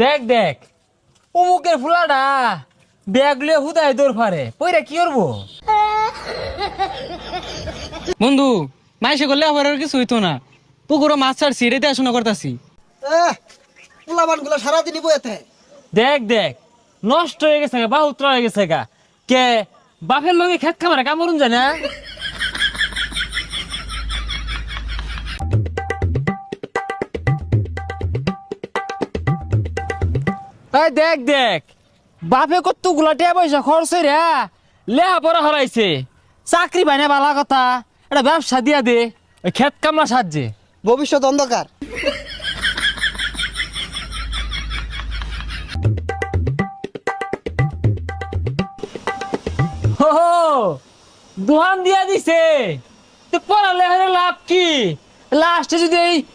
দেখ দেখ অমুকের ফুলাটা ব্যাগ লিয়ে হুদায় দৌড় ফারে পইরা কি করবো? বন্ধু মাইসে করলে আবার আর কিছু হইতো না। পুকুরও মাছ ছাড়ছি, রেতে আসনা করতাছি। পোলাবান গুলো সারাদিনই বইতে। দেখ দেখ নষ্ট হয়ে গেছে গা, বাহুত্র হয়ে গেছে গা। কে বাপের লগে খেত খামারে কামড়ুন যায় না? এই দেখ দেখ বাপে কত গুলাটিয়া পয়সা খরচ রে লেহা পড়া হরাইছে, চাকরি পাই না বালা কথা, এটা ব্যবসা দিয়া দে ওই খেত কামলা সাহায্যে। ভবিষ্যৎ অন্ধকার। হো দোহান দিয়া দিছে তো পড়ালে লাভ কি? লাস্টে যদি এই